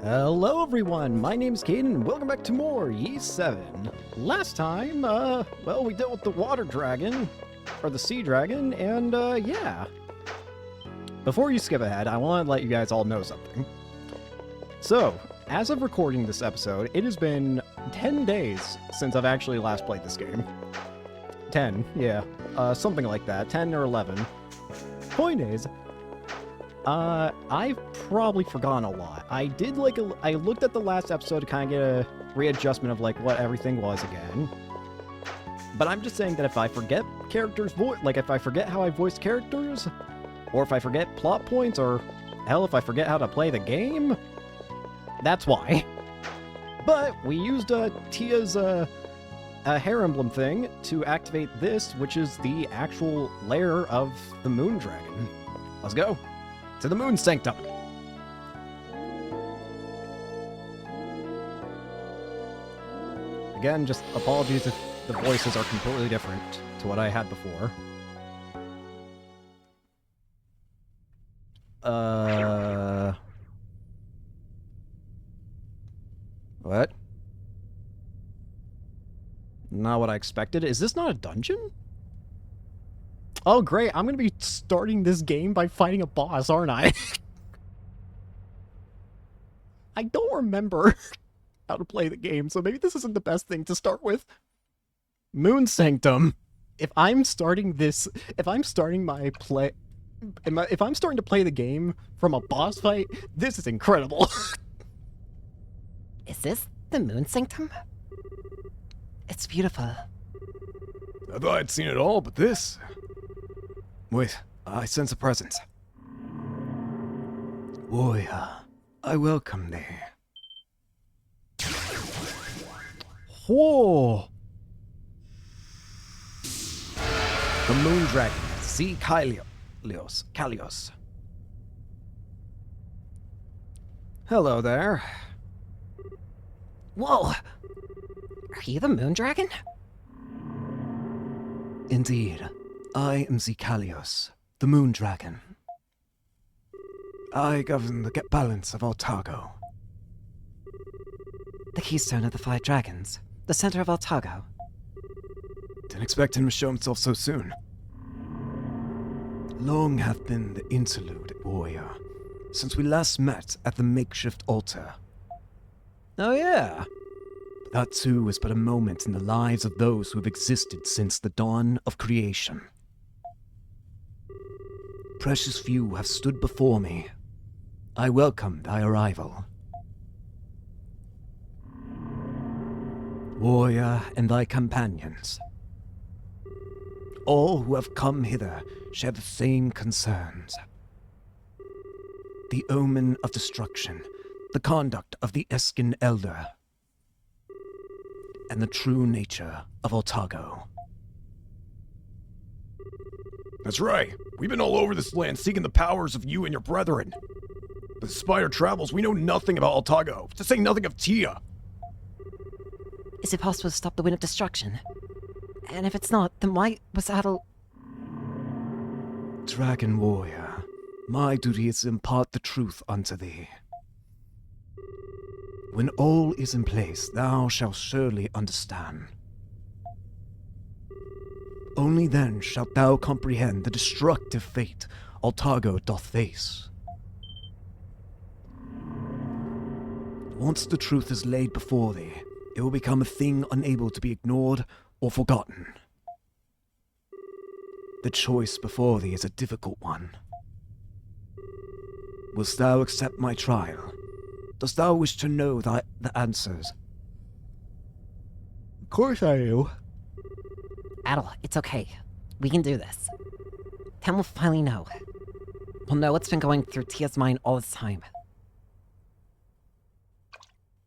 Hello everyone, my name's Caden, and welcome back to more E7. Last time, well, we dealt with the water dragon, or the sea dragon, and, yeah. Before you skip ahead, I want to let you guys all know something. So, as of recording this episode, it has been 10 days since I've actually last played this game. 10, yeah, something like that, 10 or 11. Point is, I've probably forgotten a lot. I did I looked at the last episode to kind of get a readjustment of like what everything was again. But I'm just saying that if I forget characters' if I forget how I voice characters, or if I forget plot points, or hell, if I forget how to play the game, that's why. But we used Tia's hair emblem thing to activate this, which is the actual lair of the moon dragon. Let's go to the moon sanctum. Again, just apologies if the voices are completely different to what I had before. What? Not what I expected. Is this not a dungeon? Oh, great. I'm going to be starting this game by fighting a boss, aren't I? I don't remember how to play the game, so maybe this isn't the best thing to start with. Moon Sanctum. If I'm starting my play... If I'm starting to play the game from a boss fight, this is incredible. Is this the Moon Sanctum? It's beautiful. I thought I'd seen it all, but this... Wait, I sense a presence. Warrior, I welcome thee. Whoa! The moon dragon, see Kalios. Hello there. Whoa! Are you the Moon Dragon? Indeed, I am Kalios, the moon dragon. I govern the balance of Altago. The keystone of the 5 dragons. The center of Altago. Didn't expect him to show himself so soon. Long hath been the interlude, warrior, since we last met at the makeshift altar. Oh yeah. That too is but a moment in the lives of those who have existed since the dawn of creation. Precious few have stood before me. I welcome thy arrival. Warrior and thy companions. All who have come hither share the same concerns. The omen of destruction, the conduct of the Eskin Elder, and the true nature of Altago. That's right. We've been all over this land seeking the powers of you and your brethren. But despite our travels, we know nothing about Altago, to say nothing of Tia. Is it possible to stop the wind of destruction? And if it's not, then why was Adel... Dragon warrior, my duty is to impart the truth unto thee. When all is in place, thou shalt surely understand. Only then shalt thou comprehend the destructive fate Altago doth face. Once the truth is laid before thee, it will become a thing unable to be ignored or forgotten. The choice before thee is a difficult one. Wilt thou accept my trial? Dost thou wish to know the answers? Of course I do. Adel, it's okay. We can do this. Then we'll finally know. We'll know what's been going through Tia's mind all this time.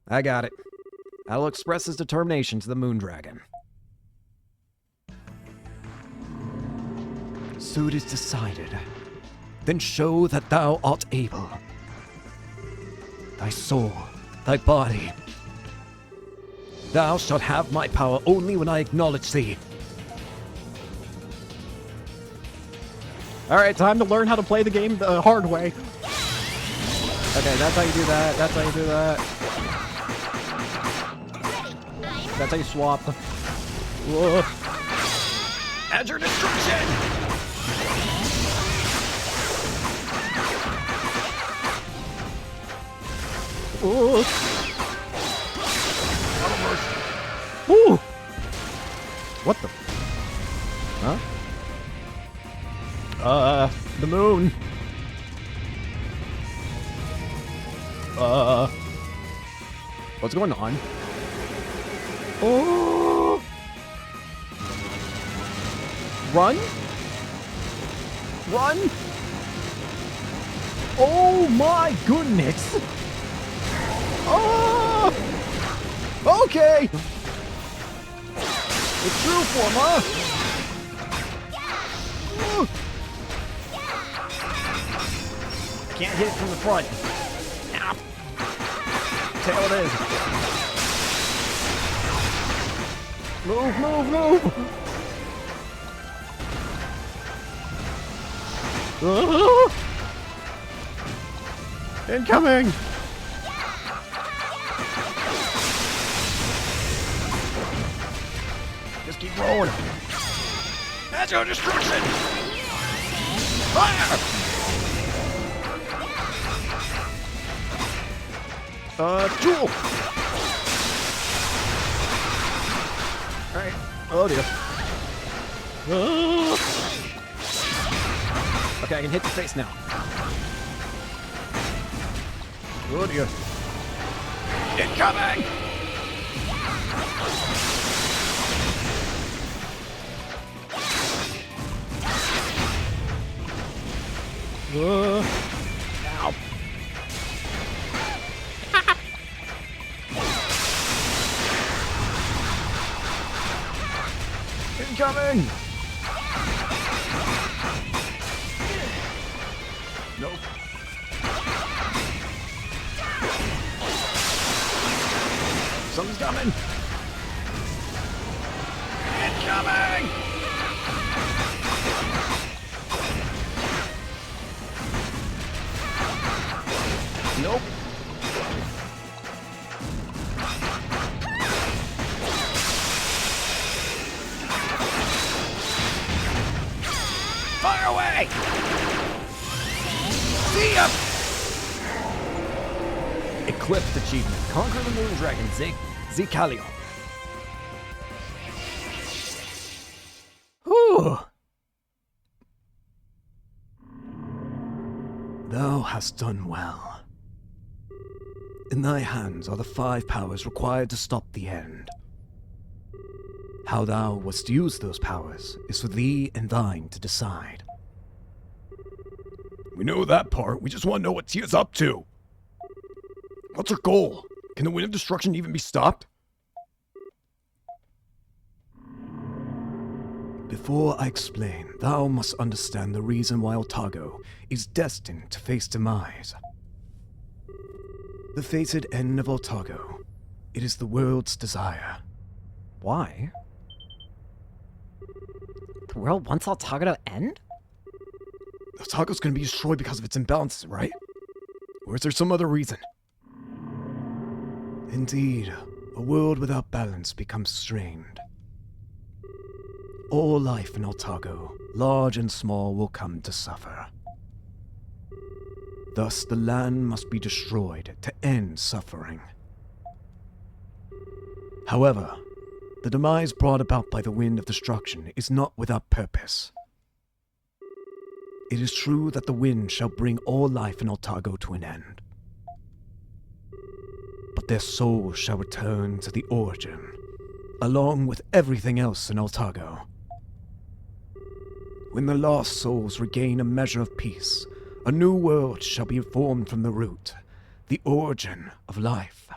I got it. I'll express his determination to the moon dragon. So it is decided. Then show that thou art able. Thy soul, thy body. Thou shalt have my power only when I acknowledge thee. Alright, time to learn how to play the game the hard way. Okay, that's how you do that. That's how you do that. That's how you swap. Whoa. Azure Destruction! Ooh. Auto burst. Ooh. What the? Huh? The moon. What's going on? Oh. Run? Run? Oh my goodness! Oh! Okay! It's true form, huh? Can't hit it from the front. Ow. Tail it is. Move, move, move! Oh. Incoming! Just keep rolling. Azure Destruction! Fire! Jewel! Alright. Oh dear. Okay, I can hit the face now. Oh dear. Incoming! Ow. Incoming! Nope. Something's coming! Incoming! Nope. Fire away! See ya! Eclipse achievement. Conquer the Moon Dragon, Zicalio. Whew. Thou hast done well. In thy hands are the 5 powers required to stop the end. How thou wast use those powers is for thee and thine to decide. We know that part. We just want to know what Tia's up to. What's her goal? Can the Wind of Destruction even be stopped? Before I explain, thou must understand the reason why Otago is destined to face demise. The fated end of Otago. It is the world's desire. Why? The world wants Altago to end? Otago's gonna be destroyed because of its imbalances, right? Or is there some other reason? Indeed, a world without balance becomes strained. All life in Otago, large and small, will come to suffer. Thus, the land must be destroyed to end suffering. However, the demise brought about by the Wind of Destruction is not without purpose. It is true that the wind shall bring all life in Otago to an end. But their souls shall return to the origin, along with everything else in Otago. When the lost souls regain a measure of peace, a new world shall be formed from the root, the origin of life.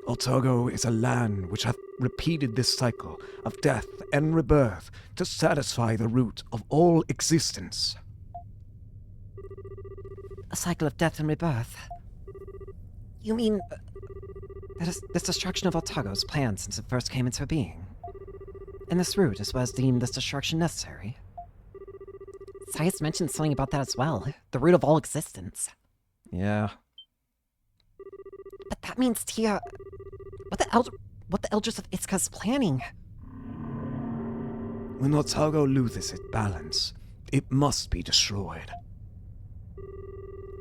Otago is a land which hath repeated this cycle of death and rebirth to satisfy the root of all existence. A cycle of death and rebirth? You mean this destruction of Otago's planned since it first came into being? And this root is what has deemed this destruction necessary? Sias mentioned something about that as well. The root of all existence. Yeah. But that means Tia... What the Elders of Iska's planning? When Otago loses its balance, it must be destroyed.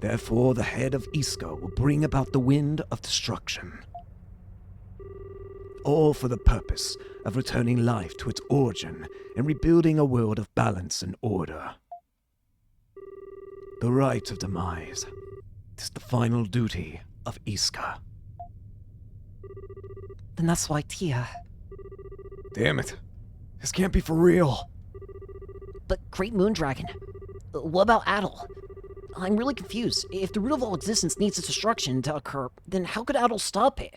Therefore, the head of Iska will bring about the wind of destruction. All for the purpose of returning life to its origin and rebuilding a world of balance and order. The rite of demise is the final duty of Iska. Then that's why Tia... Damn it. This can't be for real. But Great Moondragon... What about Adel? I'm really confused. If the root of all existence needs its destruction to occur, then how could Adel stop it?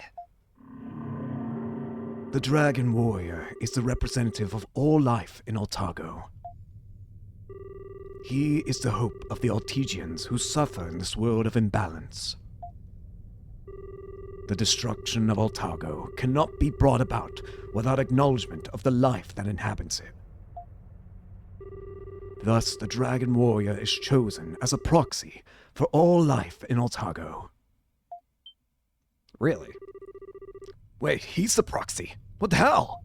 The Dragon Warrior is the representative of all life in Otago. He is the hope of the Altegians who suffer in this world of imbalance. The destruction of Otago cannot be brought about without acknowledgement of the life that inhabits it. Thus, the Dragon Warrior is chosen as a proxy for all life in Otago. Really? Wait, he's the proxy. What the hell?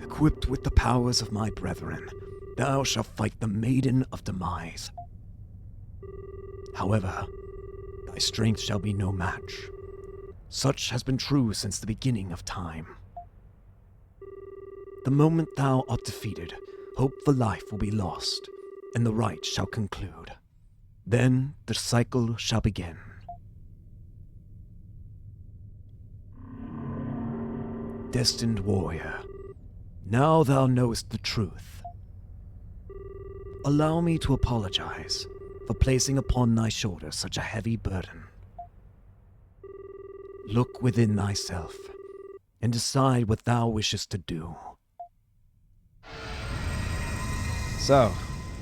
Equipped with the powers of my brethren, thou shalt fight the Maiden of Demise. However, thy strength shall be no match. Such has been true since the beginning of time. The moment thou art defeated, hope for life will be lost, and the rite shall conclude. Then the cycle shall begin. Destined warrior, now thou knowest the truth. Allow me to apologize for placing upon thy shoulders such a heavy burden. Look within thyself and decide what thou wishest to do. So,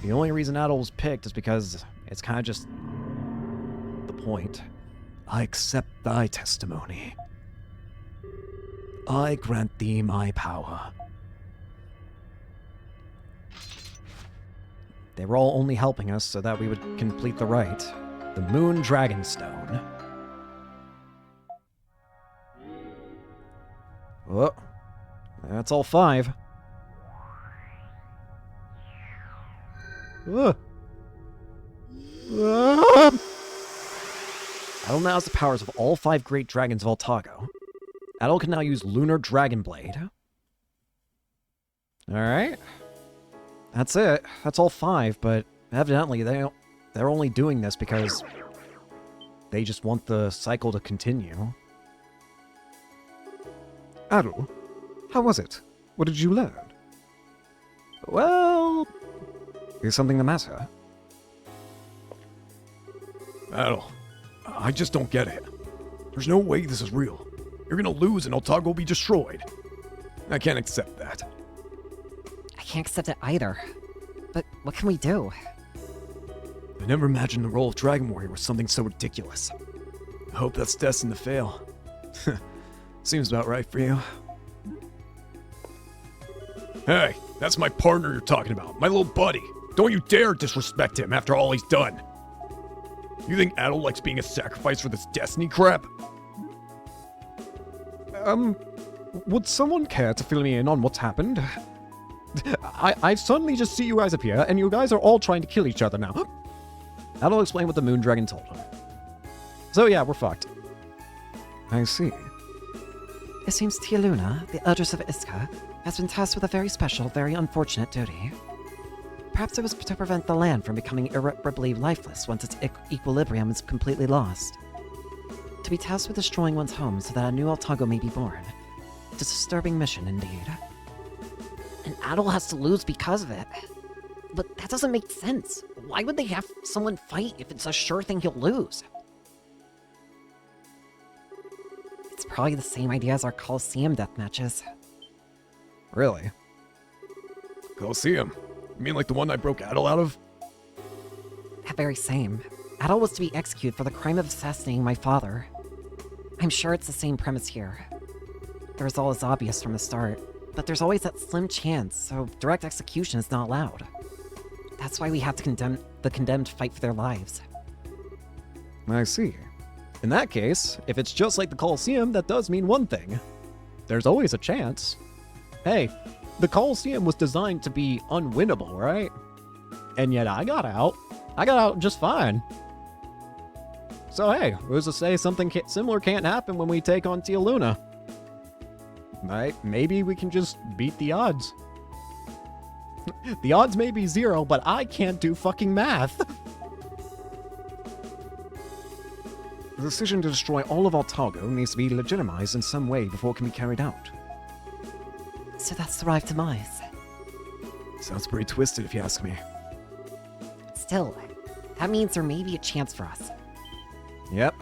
the only reason Adel was picked is because it's kind of just the point. I accept thy testimony. I grant thee my power. They were all only helping us so that we would complete the rite. The Moon Dragon Stone. Oh, that's all 5. Adel now has the powers of all 5 great dragons of Otago. Adel can now use Lunar Dragon Blade. Alright. That's it. That's all 5, but evidently they're only doing this because they just want the cycle to continue. Adel, how was it? What did you learn? Well, is something the matter? Adel, I just don't get it. There's no way this is real. You're gonna lose and Otago will be destroyed. I can't accept that. I can't accept it either. But what can we do? I never imagined the role of Dragon Warrior was something so ridiculous. I hope that's destined to fail. Seems about right for you. Hey, that's my partner you're talking about, my little buddy. Don't you dare disrespect him after all he's done. You think Adel likes being a sacrifice for this destiny crap? Would someone care to fill me in on what's happened? I suddenly just see you guys appear, and you guys are all trying to kill each other now. Adel explained what the Moon Dragon told him. So yeah, we're fucked. I see. It seems Tia Luna, the Elders of Iska, has been tasked with a very special, very unfortunate duty. Perhaps it was to prevent the land from becoming irreparably lifeless once its equilibrium is completely lost. To be tasked with destroying one's home so that a new Otago may be born. It's a disturbing mission indeed. And Adel has to lose because of it. But that doesn't make sense. Why would they have someone fight if it's a sure thing he'll lose? It's probably the same idea as our Coliseum death matches. Really? Coliseum? You mean like the one I broke Adel out of? That very same. Adel was to be executed for the crime of assassinating my father. I'm sure it's the same premise here. The result is obvious from the start, but there's always that slim chance, so direct execution is not allowed. That's why we had to condemn the condemned fight for their lives. I see. In that case, if it's just like the Colosseum, that does mean one thing. There's always a chance. Hey, the Colosseum was designed to be unwinnable, right? And yet I got out. I got out just fine. So hey, who's to say something similar can't happen when we take on Tia Luna? Right? Maybe we can just beat the odds. The odds may be 0, but I can't do fucking math. The decision to destroy all of Otago needs to be legitimized in some way before it can be carried out. So that's the Rive demise. Sounds pretty twisted if you ask me. Still, that means there may be a chance for us. Yep.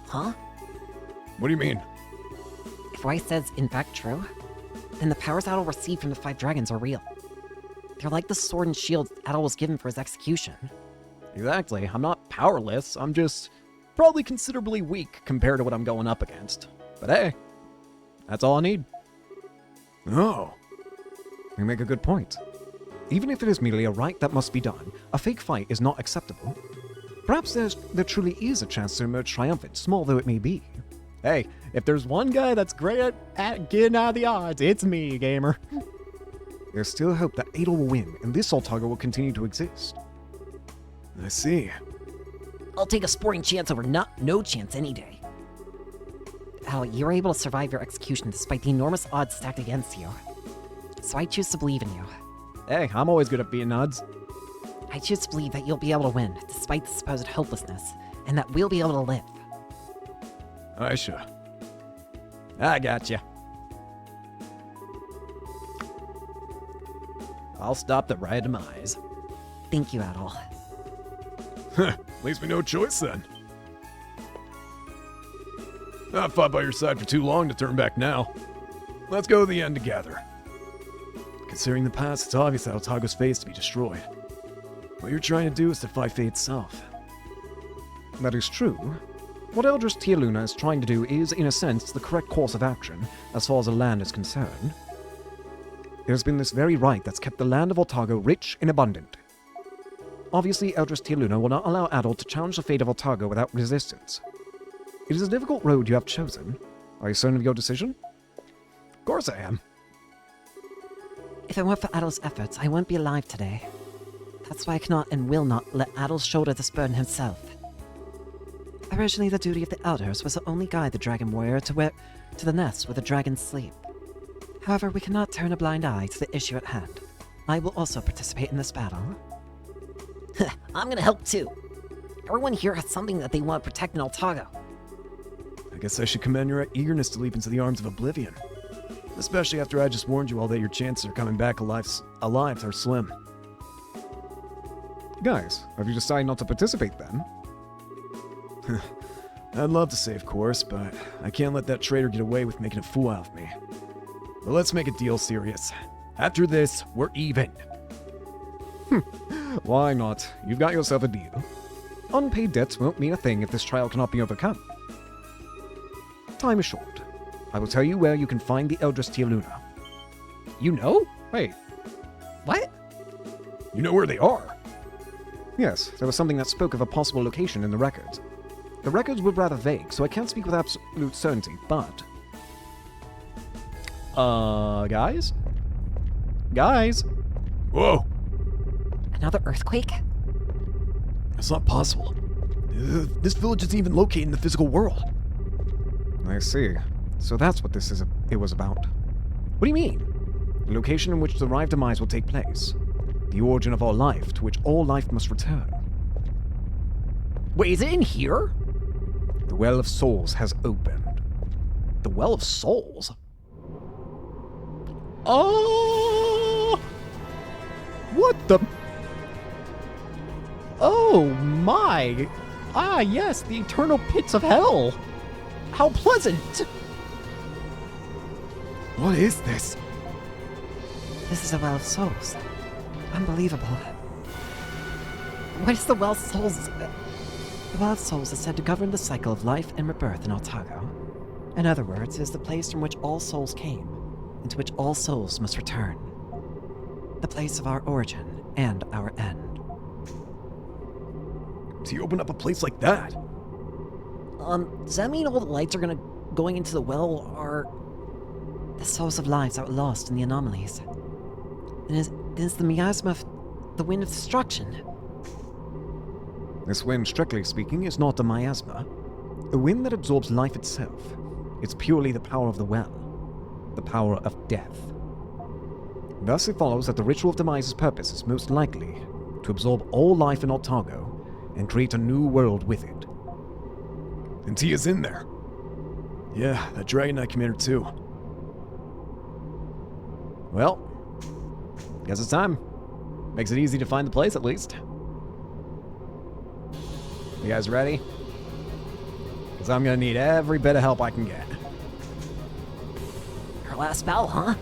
Huh? What do you mean? If what I said's in fact true, then the powers Adol received from the 5 dragons are real. They're like the sword and shield Adol was given for his execution. Exactly. I'm not powerless. I'm just probably considerably weak compared to what I'm going up against. But hey, that's all I need. Oh. You make a good point. Even if it is merely a rite that must be done, a fake fight is not acceptable. Perhaps there truly is a chance to emerge triumphant, small though it may be. Hey, if there's one guy that's great at getting out of the odds, it's me, gamer. There's still hope that Adol will win, and this Otago will continue to exist. I see. I'll take a sporting chance over no chance any day. Adol, you're able to survive your execution despite the enormous odds stacked against you. So I choose to believe in you. Hey, I'm always good at beating odds. I choose to believe that you'll be able to win, despite the supposed hopelessness, and that we'll be able to live. Aisha. I gotcha. I'll stop the riot demise. Thank you, Adol. Leaves me no choice then. I've fought by your side for too long to turn back now. Let's go to the end together. Considering the past, it's obvious that Otago's fate is to be destroyed. What you're trying to do is defy fate itself. That is true. What Eldritch Tia Luna is trying to do is, in a sense, the correct course of action, as far as the land is concerned. It has been this very rite that's kept the land of Otago rich and abundant. Obviously, Eldritch Tia Luna will not allow Adol to challenge the fate of Otago without resistance. It is a difficult road you have chosen. Are you certain of your decision? Of course I am. If it weren't for Adol's efforts, I wouldn't be alive today. That's why I cannot and will not let Adol shoulder this burden himself. Originally, the duty of the elders was to only guide the dragon warrior to the nest where the dragons sleep. However, we cannot turn a blind eye to the issue at hand. I will also participate in this battle. I'm gonna help too. Everyone here has something that they want to protect in Otago. I guess I should commend your eagerness to leap into the arms of oblivion. Especially after I just warned you all that your chances of coming back alive are slim. Guys, have you decided not to participate then? I'd love to say of course, but I can't let that traitor get away with making a fool out of me. But let's make a deal serious. After this, we're even. Why not? You've got yourself a deal. Unpaid debts won't mean a thing if this trial cannot be overcome. Time is short. I will tell you where you can find the Eldritch Tia Luna. You know? Wait. What? You know where they are? Yes, there was something that spoke of a possible location in the records. The records were rather vague, so I can't speak with absolute certainty, but... Guys? Guys? Whoa! Another earthquake? That's not possible. This village isn't even located in the physical world. I see. So that's what it was about. What do you mean? The location in which the Rive demise will take place. The origin of all life, to which all life must return. Wait, is it in here? The Well of Souls has opened. The Well of Souls? Oh! What the... Oh my! Ah, yes, the eternal pits of hell! How pleasant! What is this? This is a Well of Souls. Unbelievable. What is the Well of Souls? The Well of Souls is said to govern the cycle of life and rebirth in Otago. In other words, it is the place from which all souls came, and to which all souls must return. The place of our origin, and our end. So you open up a place like that? Does that mean all the lights are going into the well are the source of lives that were lost in the anomalies? And is the miasma the wind of destruction? This wind, strictly speaking, is not a miasma. A wind that absorbs life itself. It's purely the power of the well. The power of death. Thus it follows that the ritual of demise's purpose is most likely to absorb all life in Otago and create a new world with it. And Tia's in there. Yeah, that Dragon Knight commander too. Well, guess it's time. Makes it easy to find the place, at least. You guys ready? Because I'm going to need every bit of help I can get. Our last battle, huh?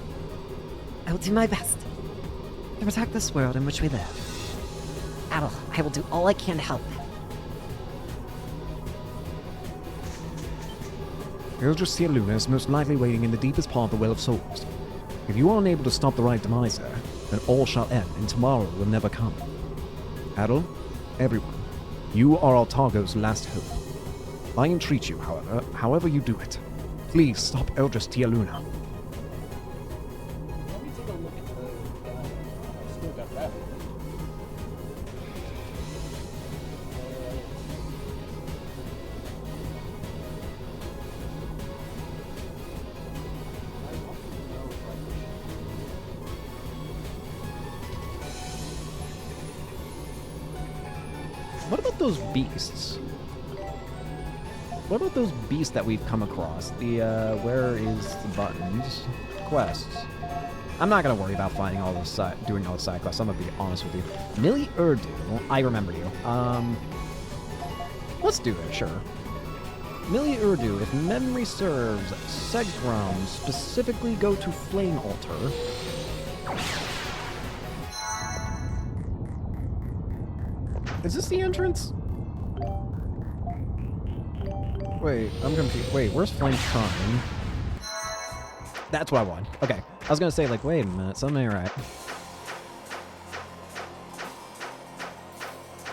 I will do my best to protect this world in which we live. Adel, I will do all I can to help. Eldritch Tia Luna is most likely waiting in the deepest part of the Well of Souls. If you are unable to stop the right demiser, then all shall end, and tomorrow will never come. Adel, everyone, you are Otago's last hope. I entreat you, however you do it. Please stop Eldritch Tia Luna. Let me take a look at the... still got that. What about those beasts? What about those beasts that we've come across? The, where is the buttons? Quests. I'm not gonna worry about finding all those doing all the side quests. I'm gonna be honest with you. Millie Urdu, I remember you. Let's do it, sure. Millie Urdu, if memory serves, Segrom, specifically go to Flame Altar. Is this the entrance? Wait, I'm confused. Wait, where's Flame Shrine? That's what I want. Okay. I was gonna say, like, wait a minute, something ain't right.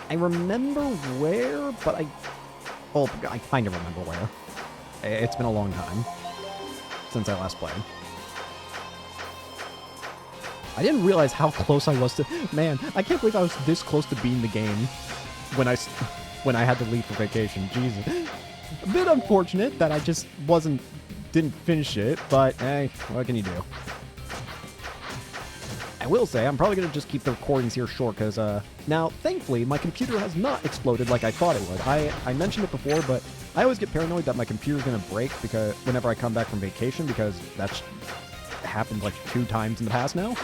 I remember where, but I kind of remember where. It's been a long time since I last played. I didn't realize how close I was to... Man, I can't believe I was this close to beating the game when I had to leave for vacation. Jesus. A bit unfortunate that I just didn't finish it, but hey, what can you do? I will say, I'm probably going to just keep the recordings here short, because, now, thankfully, my computer has not exploded like I thought it would. I mentioned it before, but I always get paranoid that my computer's going to break because whenever I come back from vacation, because that's happened like 2 times in the past now.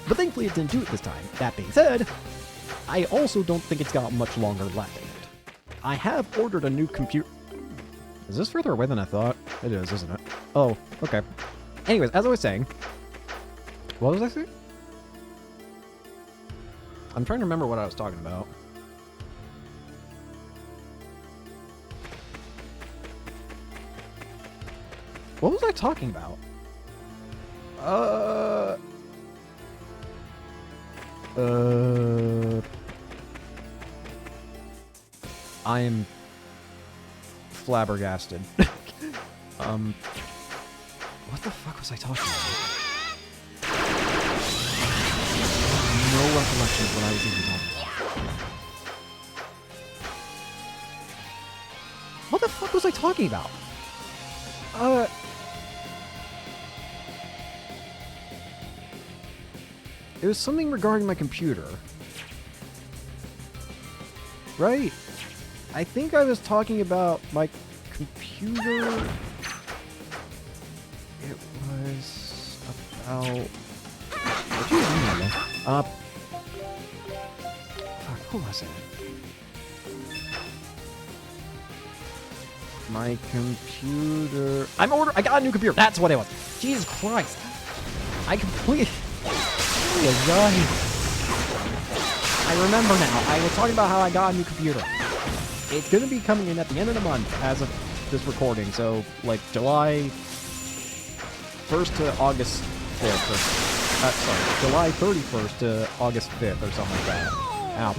But thankfully it didn't do it this time. That being said, I also don't think it's got much longer left in it. I have ordered a new computer. Is this further away than I thought? It is, isn't it? Oh, okay. Anyways, as I was saying, what was I saying? I'm trying to remember what I was talking about. What was I talking about? I am flabbergasted. What the fuck was I talking about? No recollection of what I was even talking about. What the fuck was I talking about? It was something regarding my computer. Right? I think I was talking about my computer. It was about... What do you mean, fuck, who was it? My computer... I got a new computer. That's what it was. Jesus Christ. I completely... I remember now. I was talking about how I got a new computer. It's going to be coming in at the end of the month as of this recording. So, like, July 1st to August 5th. sorry, July 31st to August 5th or something like that. Ow.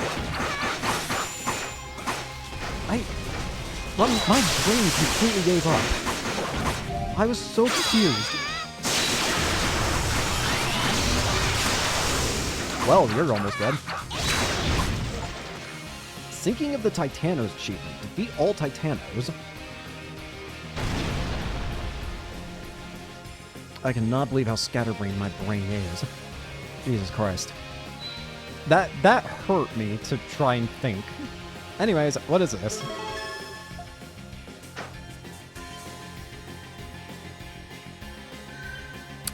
My brain completely gave up. I was so confused. Well, you're almost dead. Sinking of the Titanos achievement. Defeat all Titanos. I cannot believe how scatterbrained my brain is. Jesus Christ. That hurt me to try and think. Anyways, what is this?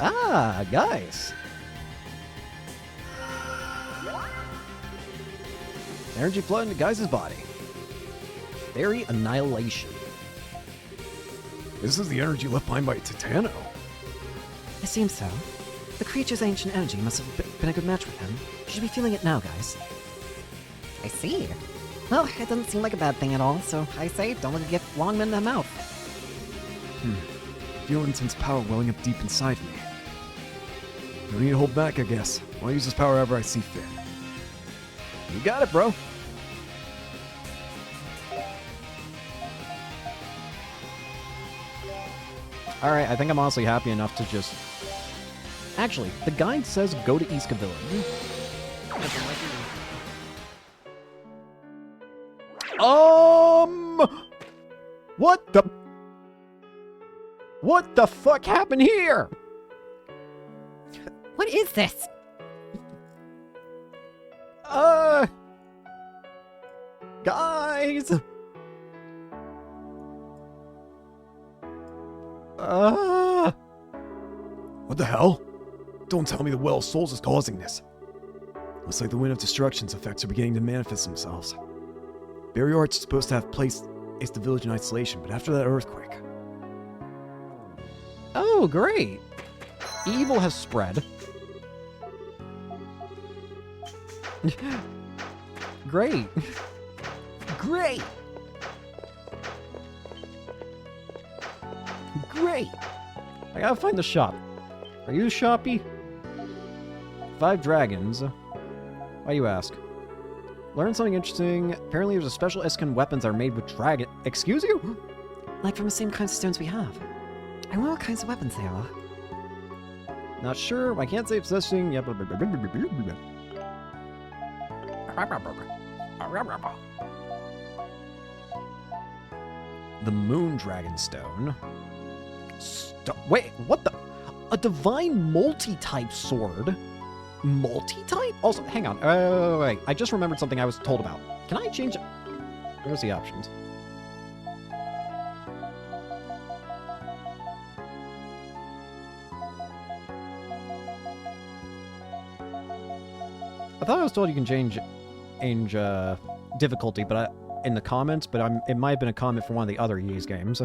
Ah, guys. Energy flood into Guys' body. Fairy annihilation. This is the energy left behind by Titano. It seems so. The creature's ancient energy must have been a good match with him. You should be feeling it now, guys. I see. Well, it doesn't seem like a bad thing at all, so I say don't let it get Longman in the mouth. Feel intense power welling up deep inside me. No need to hold back, I guess. I'll use this power however I see fit. You got it, bro. Alright, I think I'm honestly happy enough to just... Actually, the guide says go to Iska Village. What the... What the fuck happened here? What is this? Guys! What the hell? Don't tell me the Well of Souls is causing this. Looks like the Wind of Destruction's effects are beginning to manifest themselves. Barrier Arch is supposed to have placed the village in isolation, but after that earthquake... Oh, great. Evil has spread. Great. Great. Great. I gotta find the shop. Are you shoppy? 5 dragons. Why you ask? Learn something interesting. Apparently there's a special Iskan weapons are made with dragon. Excuse you? Like from the same kinds of stones we have. I wonder what kinds of weapons they are. Not sure. I can't say possessing. Yeah. The Moon Dragon Stone. Wait, what the? A divine multi-type sword? Multi-type? Also, hang on. Wait. I just remembered something I was told about. Can I change it? Where's the options? I thought I was told you can change difficulty, but in the comments, but it might have been a comment from one of the other Ys games.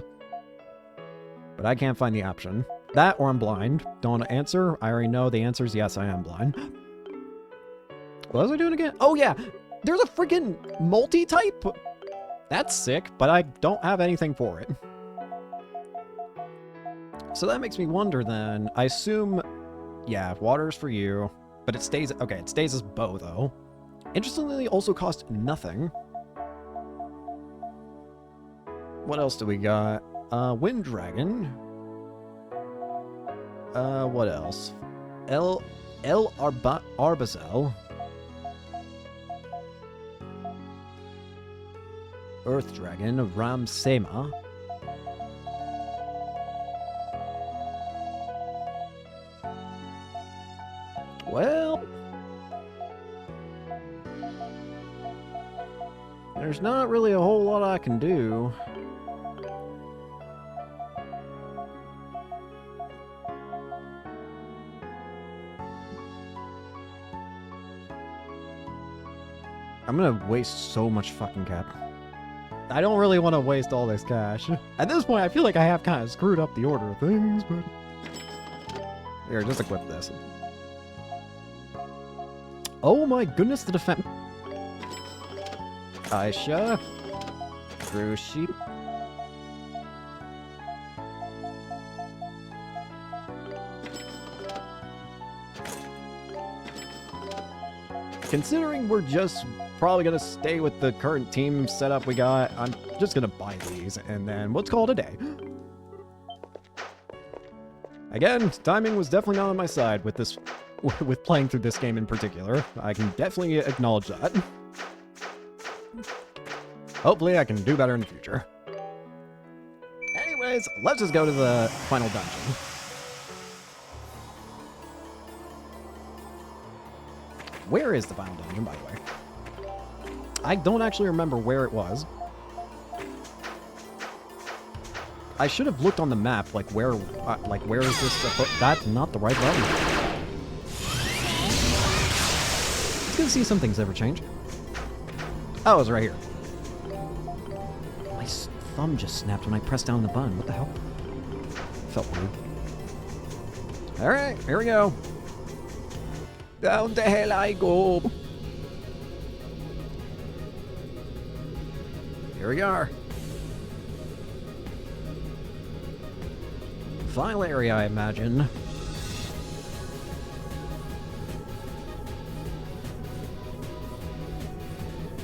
But I can't find the option. That or I'm blind. Don't want to answer. I already know the answer is yes, I am blind. What was I doing again? Oh yeah, there's a freaking multi-type. That's sick, but I don't have anything for it. So that makes me wonder then. I assume, yeah, water's for you. But it stays, okay, it stays as bow, though. Interestingly, also cost nothing. What else do we got? Wind Dragon. What else? El Arbazel. Earth Dragon, Ram Sema. Well, there's not really a whole lot I can do. I'm gonna waste so much fucking cap. I don't really want to waste all this cash. At this point, I feel like I have kind of screwed up the order of things, but... Here, just equip this. Oh my goodness, the defense. Aisha. Grushi. considering we're just probably gonna stay with the current team setup we got, I'm just gonna buy these, and then let's call it a day. Again, timing was definitely not on my side with this, with playing through this game in particular. I can definitely acknowledge that. Hopefully I can do better in the future. Anyways, let's just go to the final dungeon. Where is the final dungeon, by the way? I don't actually remember where it was. I should have looked on the map, like where is this? That's not the right button. It's good to see some things ever change. Oh, it's right here. My thumb just snapped when I pressed down the button. What the hell? Felt weird. All right, here we go. Down the hell I go. Here we are. Final area, I imagine.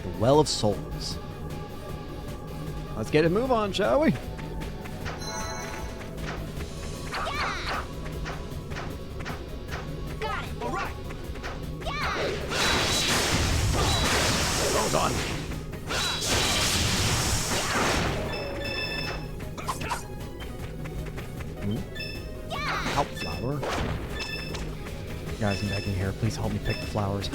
The Well of Souls. Let's get a move on, shall we? Hold on. Help flower. Guys, I'm begging here. Please help me pick the flowers.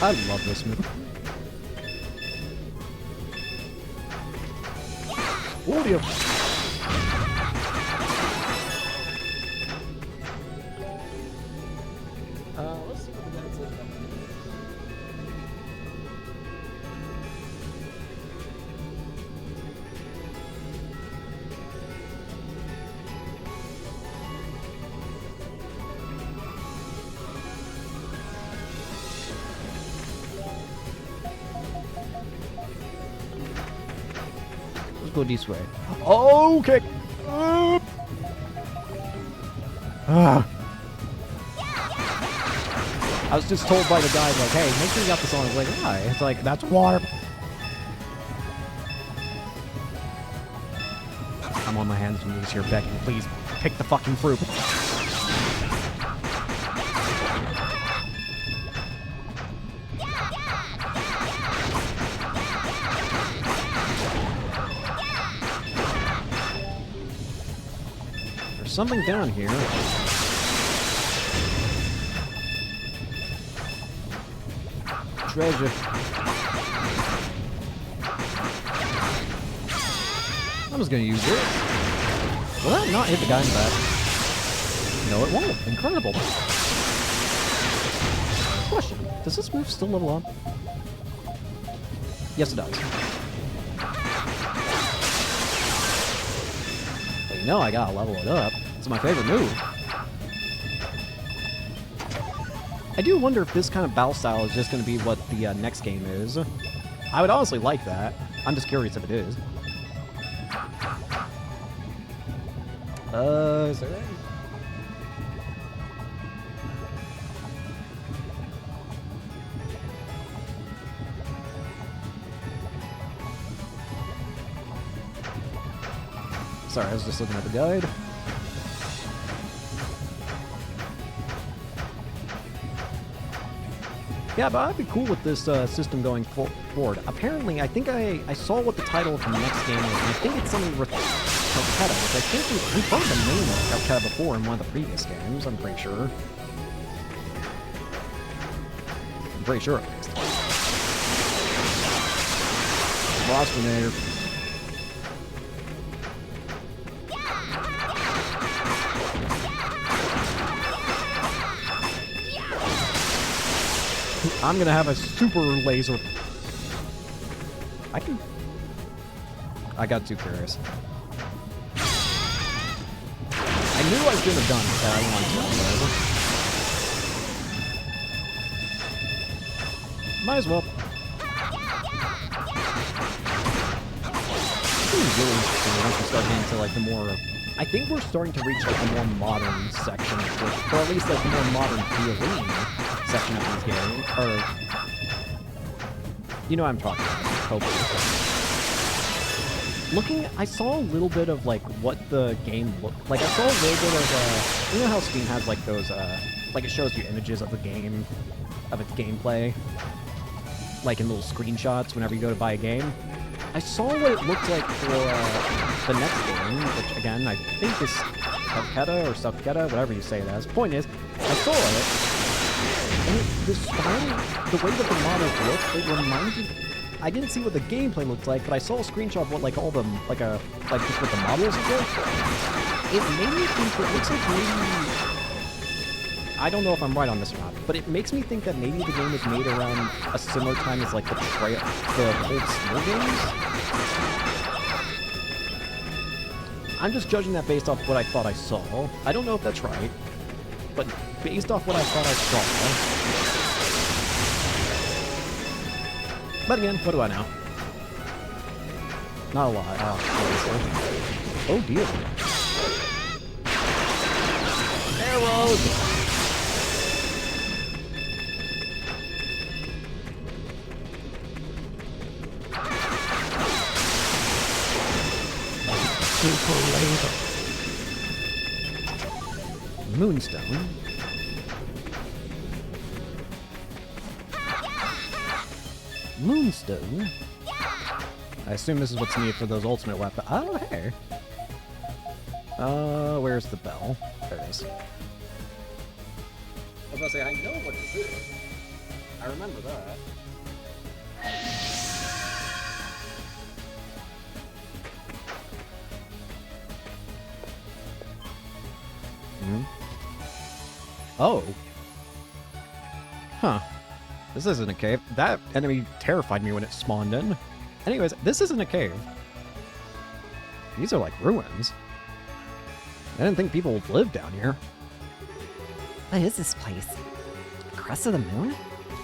I love this move. Oh, dear. Let's see what the next is. Let's go this way. Okay. I was just told by the guy, like, hey, make sure you got this on. I was like, why? It's like, that's water. I'm on my hands and knees here, begging, please pick the fucking fruit. There's something down here. Treasure. I'm just gonna use this. Will that not hit the guy in the back? No, it won't. Incredible. Question. Does this move still level up? Yes, it does. But you know I gotta level it up. It's my favorite move. I do wonder if this kind of battle style is just going to be what the next game is. I would honestly like that. I'm just curious if it is. Is there any? Sorry, I was just looking at the guide. Yeah, but I'd be cool with this system going forward. Apparently, I think I saw what the title of the next game is, and I think it's something with Calcutta, which I think we've heard the name of Calcutta before in one of the previous games, I'm pretty sure. I'm pretty sure, at least. Boss Grenade. I'm gonna have a super laser. I got too curious. I knew I should have done that. I wanted to. Might as well. This is really interesting once you start getting into like the more I think we're starting to reach like a more modern section of this, or at least like a more modern feeling section of these games. Or, you know what I'm talking about, hopefully. I saw a little bit of like what the game looked like. I saw a little bit of, you know how Steam has like those, like it shows you images of the game, of its gameplay, like in little screenshots whenever you go to buy a game. I saw what it looked like for the next game, which again, I think is Subketa or Subketa, whatever you say it as. Point is, I saw it, and the style, the way that the models look, it reminded... I didn't see what the gameplay looked like, but I saw a screenshot of what, like, all the, like just what the models look. It made me think it looks like maybe... I don't know if I'm right on this or not, but it makes me think that maybe the game was made around a similar time as, like, the old Steel games. I'm just judging that based off what I thought I saw. I don't know if that's right, but based off what I thought I saw... But again, what do I know? Not a lot, obviously. Oh dear. Arrows! Super laser. Moonstone. Moonstone? I assume this is what's needed for those ultimate weapons. Oh, hey. Where's the bell? There it is. I was gonna say, I know what this is. I remember that. Oh. Huh. This isn't a cave. That enemy terrified me when it spawned in. Anyways, this isn't a cave. These are like ruins. I didn't think people would live down here. What is this place? Crest of the moon?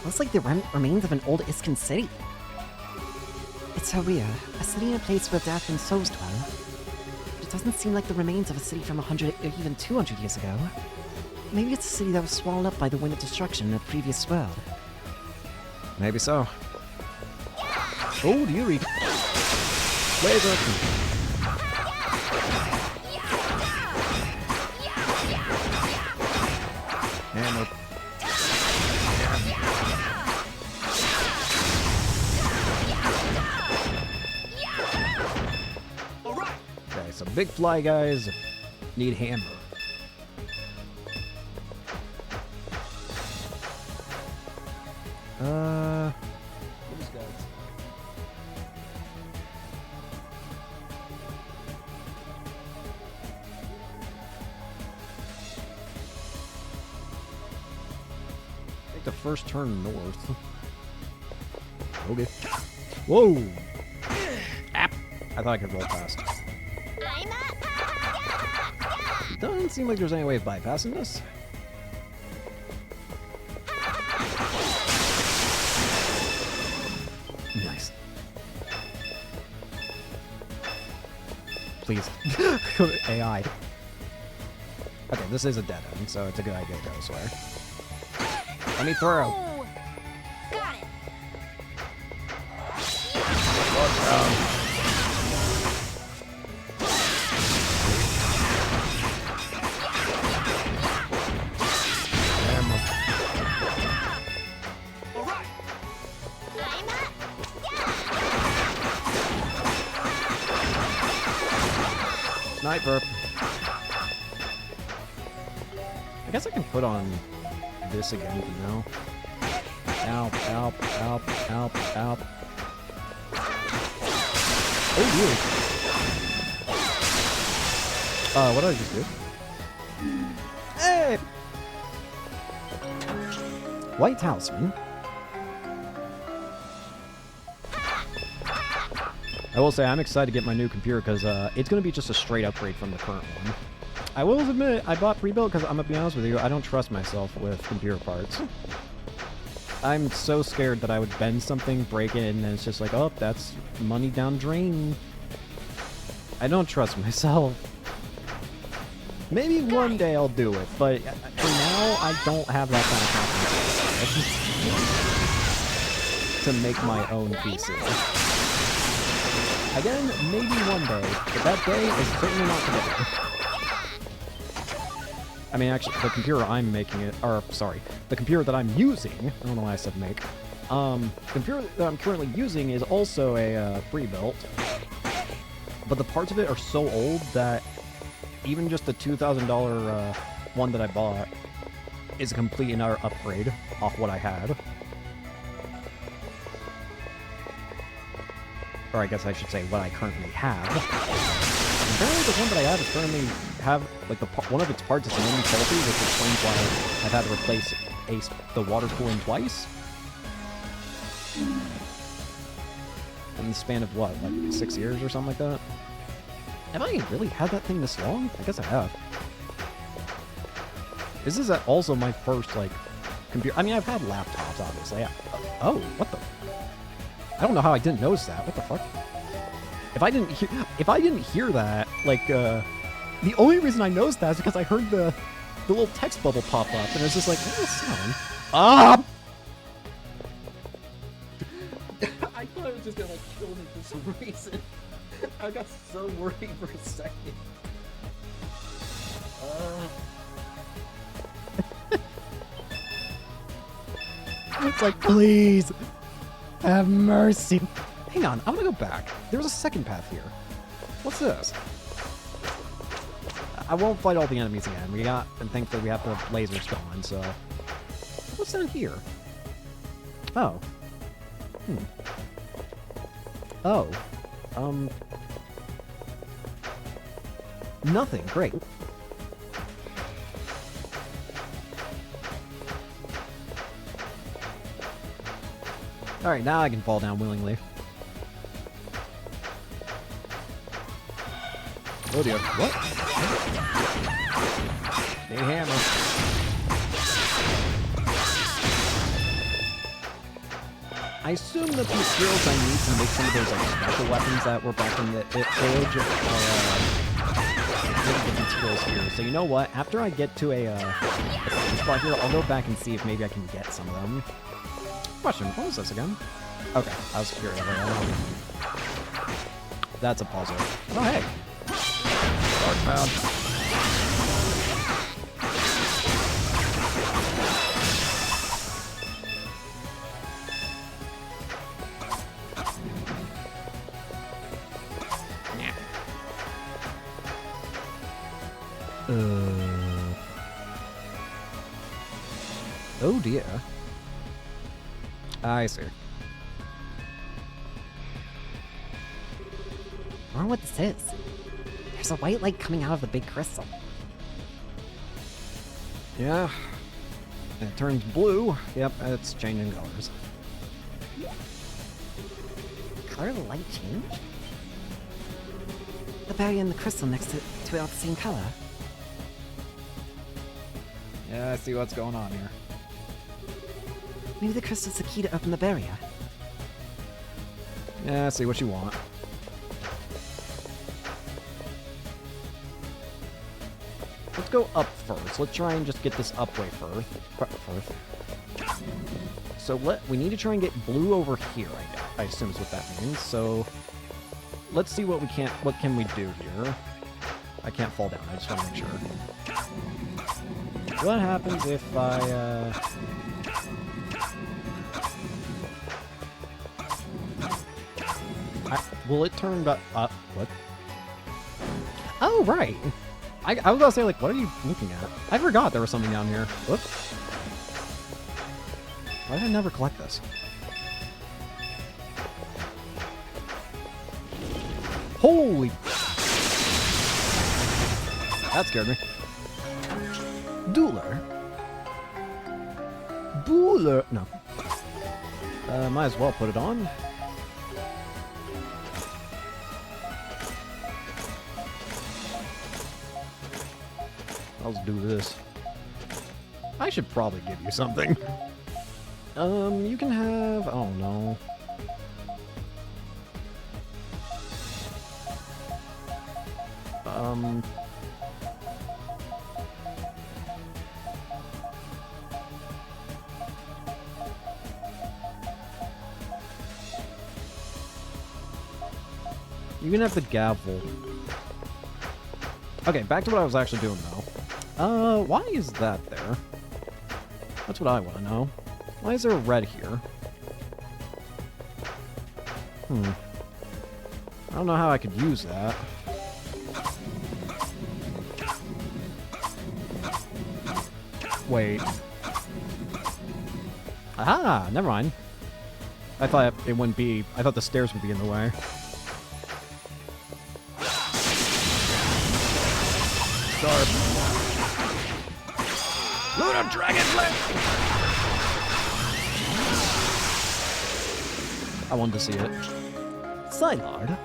Looks like the remains of an old Iskan city. It's so weird. A city in a place where death and souls dwell. But it doesn't seem like the remains of a city from 100 or even 200 years ago. Maybe it's a city that was swallowed up by the wind of destruction in a previous world. Maybe so. Oh, dearie. Laser. Hammer. Okay, so big fly guys need hammer. What is that? Take the first turn north. Okay. Whoa! App! I thought I could roll past. Doesn't seem like there's any way of bypassing this. Nice. Please. AI. Okay, this is a dead end, so it's a good idea to go this way. Let me throw. Got it. Sniper. I guess I can put on this again for now. Help, help, help, help, help. Oh, dear. What did I just do? Hey! White Talisman. I will say I'm excited to get my new computer because it's going to be just a straight upgrade from the current one. I will admit I bought pre-built because I'm going to be honest with you, I don't trust myself with computer parts. I'm so scared that I would bend something, break it, and then it's just like, oh, that's money down drain. I don't trust myself. Maybe one day I'll do it, but for now, I don't have that kind of confidence to make my own PC. Again, maybe one day, but that day is certainly not today. I mean, actually, the computer I'm making it, or, sorry, the computer that I'm using, I don't know why I said make, the computer that I'm currently using is also a pre-built, but the parts of it are so old that even just the $2,000 one that I bought is a complete and utter upgrade off what I had. Or I guess I should say what I currently have. Apparently the one that I have is currently like one of its parts is an only faulty, which explains why I've had to replace the water cooling twice. In the span of what, like 6 years or something like that? Have I really had that thing this long? I guess I have. This is also my first, like, computer. I mean, I've had laptops, obviously. Oh, what the? I don't know how I didn't notice that. What the fuck? If I didn't hear that, like, the only reason I noticed that is because I heard the little text bubble pop up, and it was just like, what's the sound? Ah! I thought it was just gonna, like, kill me for some reason. I got so worried for a second. It's like, please, have mercy. Hang on, I'm gonna go back. There's a second path here. What's this? I won't fight all the enemies again. And thankfully we have the lasers going, so. What's down here? Oh. Oh. Nothing. Great. Alright, now I can fall down willingly. Oh dear. What? Big hammer. I assume that the materials I need to make some of those like special weapons that were back in the village are the materials here. So you know what? After I get to a spot here, I'll go back and see if maybe I can get some of them. Question, what was this again? Okay, I was curious. That's a puzzle. Oh, hey. Dark Mound. Oh dear. I see. I wonder what this is. There's a white light coming out of the big crystal. Yeah. It turns blue. Yep, it's changing colors. Color of the light changed? The berry and the crystal next to it are the same color. Yeah, I see what's going on here. Maybe the crystal's the key to open the barrier. Yeah, I see what you want. Let's go up first. Let's try and just get this up way first. So we need to try and get blue over here, I assume is what that means. So let's see what can we do here. I can't fall down, I just want to make sure. What happens if will it turn up? What? Oh, right. I was about to say, like, what are you looking at? I forgot there was something down here. Whoops. Why did I never collect this? Holy! That scared me. Dueler? Bueller? No. Might as well put it on. Let's do this. I should probably give you something. You can have... Oh, no. You can have the gavel. Okay, back to what I was actually doing, though. Why is that there? That's what I want to know. Why is there a red here? I don't know how I could use that. Wait. Aha! Never mind. I thought it wouldn't be... I thought the stairs would be in the way. Sharp. Luna Dragon Blade! I wanted to see it. Psylord?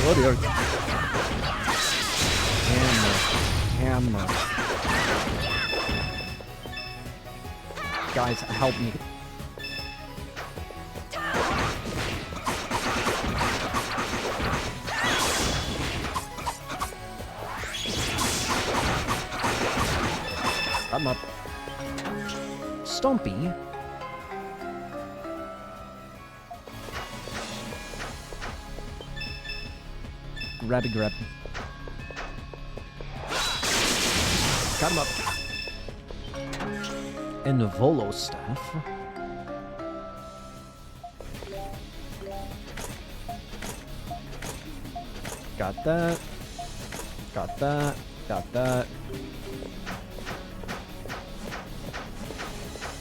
Bloody Hammer. Guys, help me. I'm up. Stompy. Grabby grab. Got him up. And the Volo staff. Got that. Got that. Got that.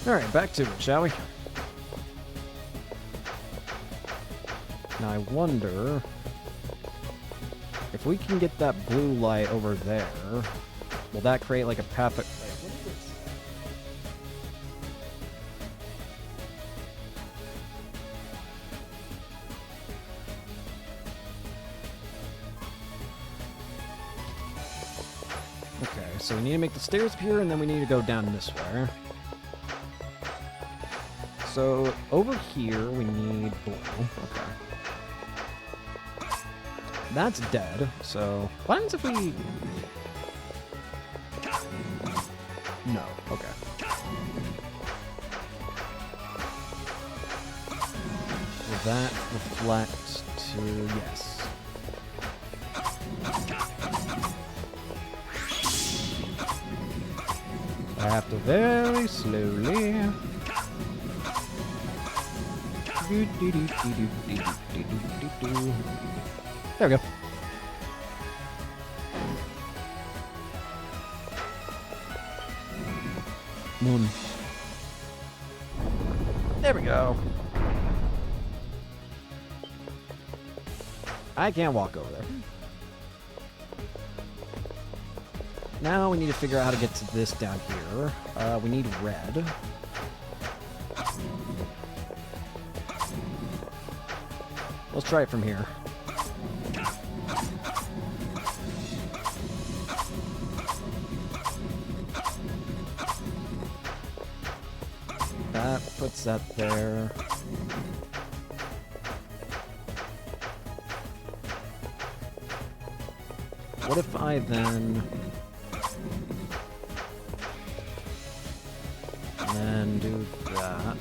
Alright, back to it, shall we? Now I wonder if we can get that blue light over there, will that create like a path of... Wait, what is this? Okay, so we need to make the stairs appear, and then we need to go down this way. So, over here, we need blue. Okay. That's dead, so... What happens if we... No, okay. Will that reflect to... Yes. I have to very slowly... There we go. Moon. There we go. I can't walk over there. Now we need to figure out how to get to this down here. We need red. Let's try it from here. That puts that there. What if I then... And then do that.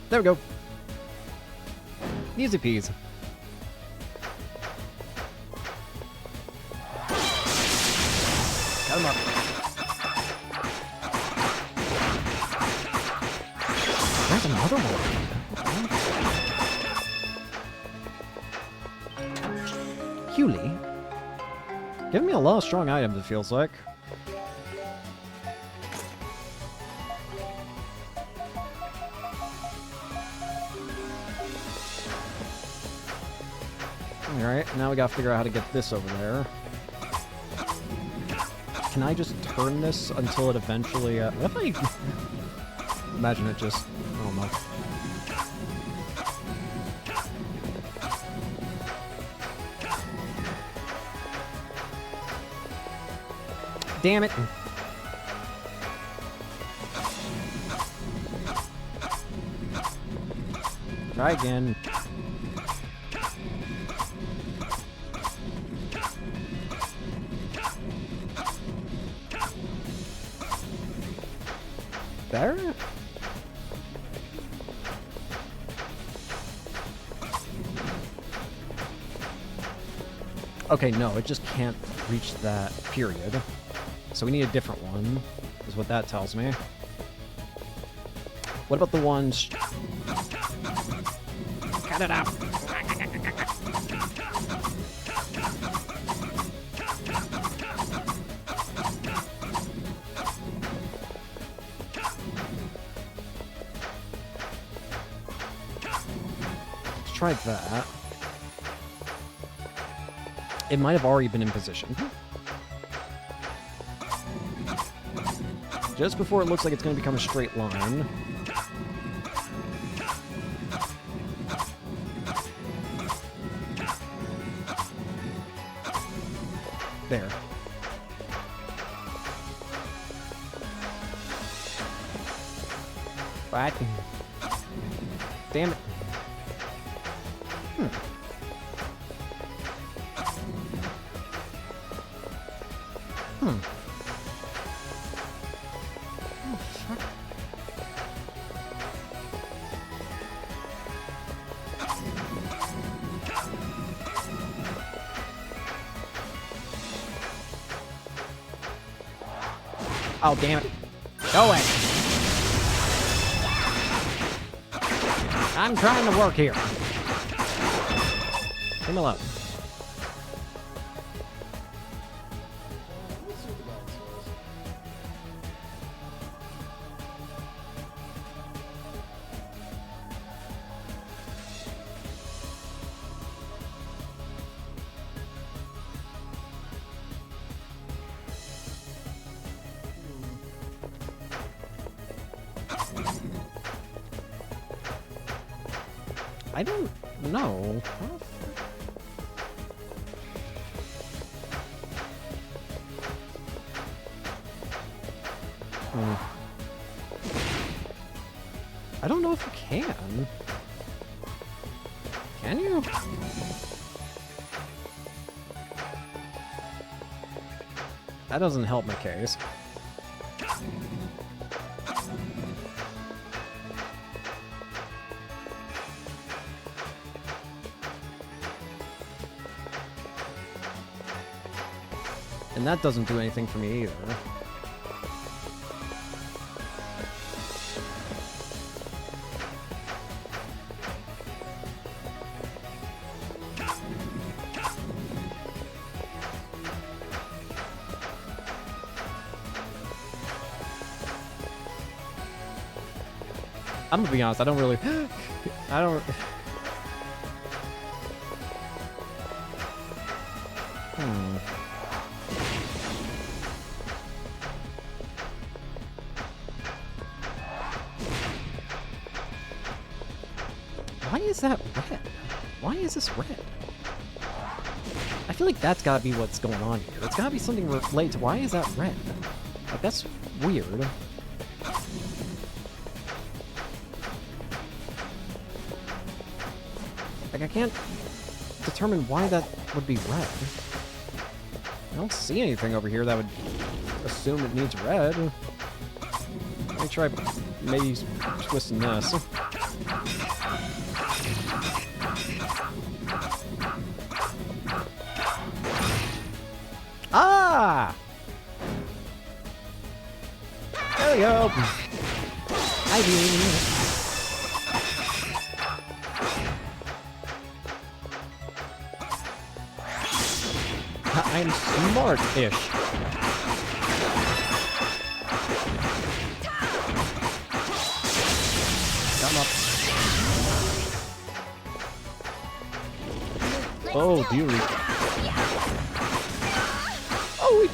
There we go. Easy peas. Got him up. There's another one. Hewley? Giving me a lot of strong items, it feels like. Alright, now we gotta figure out how to get this over there. Can I just turn this until it eventually... what if I... Imagine it just... I don't know. Damn it! Try again. Better? Okay, no, it just can't reach that period. So we need a different one, is what that tells me. What about the ones... Cut it out! Let's try that. It might have already been in position. Just before it looks like it's going to become a straight line. There. What? Damn it. Oh, damn it. Go away. I'm trying to work here. Leave me alone. I don't know. I don't know if you can. Can you? That doesn't help my case. And that doesn't do anything for me either. I'm gonna be honest, I don't really... I don't... Why is that red? Why is this red? I feel like that's gotta be what's going on here. It's gotta be something related to why is that red? Like, that's weird. Like, I can't determine why that would be red. I don't see anything over here that would assume it needs red. Let me try maybe twisting this. Ah! There we go. I do. I'm smart-ish. Come up. Oh, dear. Oh,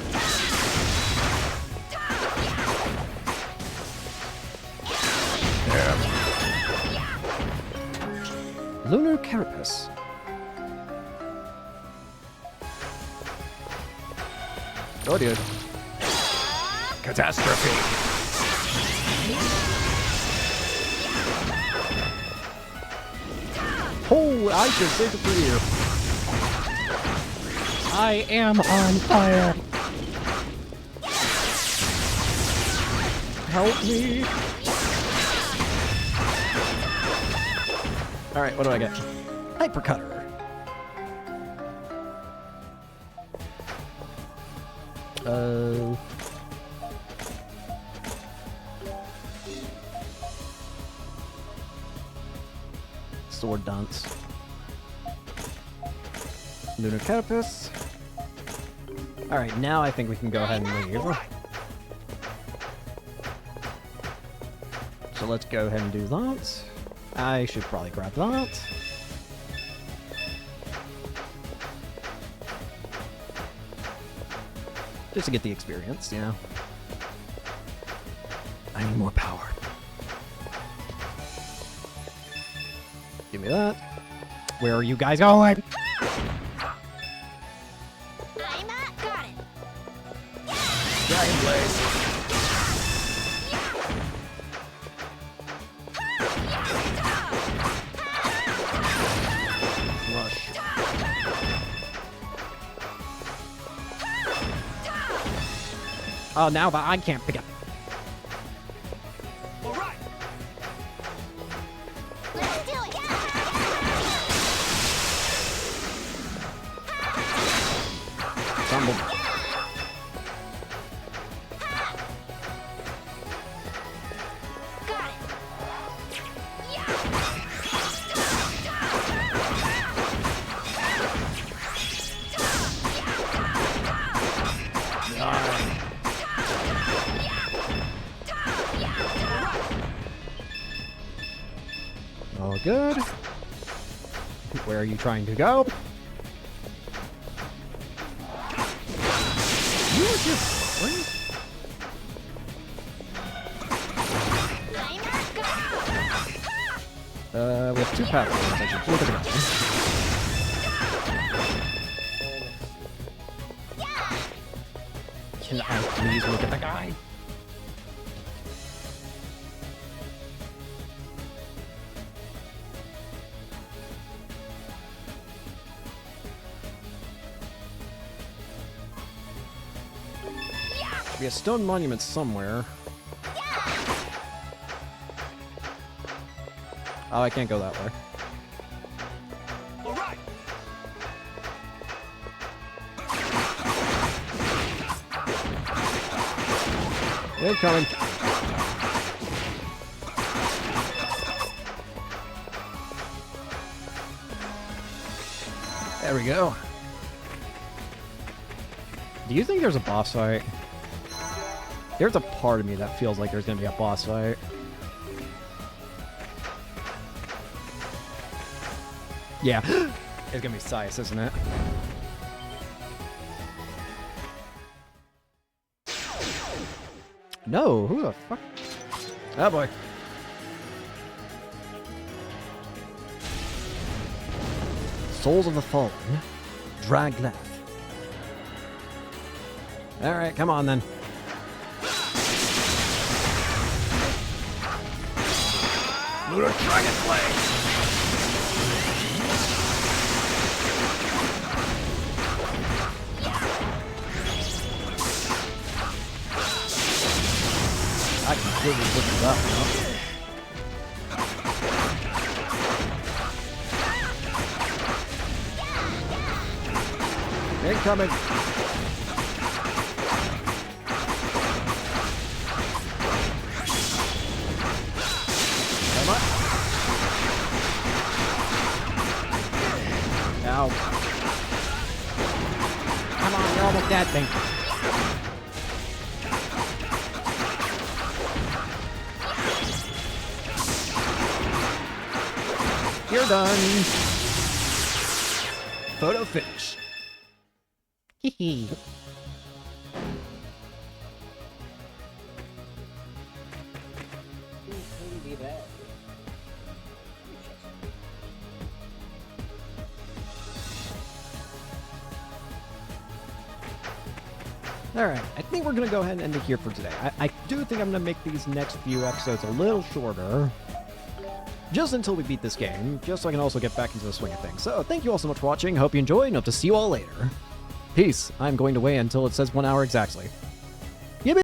Lunar Carapace. Oh, dude. Catastrophe. Oh, I should save it for you. I am on fire. Help me. All right, what do I get? Hypercutter. Sword dance. Lunar Carapace. Alright, now I think we can go ahead and leave. So let's go ahead and do that. I should probably grab that. Just to get the experience, you know. I need more power. Give me that. Where are you guys going? I'm got it. Dragon Blaze. Rush. Oh, now that I can't pick up. Let's do it. Tumble. Got it. All good. Where are you trying to go? You were just where? We have two pathways. I should look at the guy. Can I please look at the guy? Should be a stone monument somewhere. Oh, I can't go that way. Incoming. There we go. Do you think there's a boss fight? There's a part of me that feels like there's gonna be a boss fight. Yeah. It's gonna be Sias, isn't it? No, who the fuck? Oh boy. Souls of the Fallen. Dragleth. Alright, come on then. Lunar Dragon Blade. I completely put it up now. Incoming. Come on. Ow. Come on, you're almost dead, thing. You're done. Photo finish. Hee. Alright, I think we're going to go ahead and end it here for today. I do think I'm going to make these next few episodes a little shorter. Just until we beat this game, just so I can also get back into the swing of things. So, thank you all so much for watching, hope you enjoyed, and hope to see you all later. Peace. I'm going to wait until it says 1 hour exactly.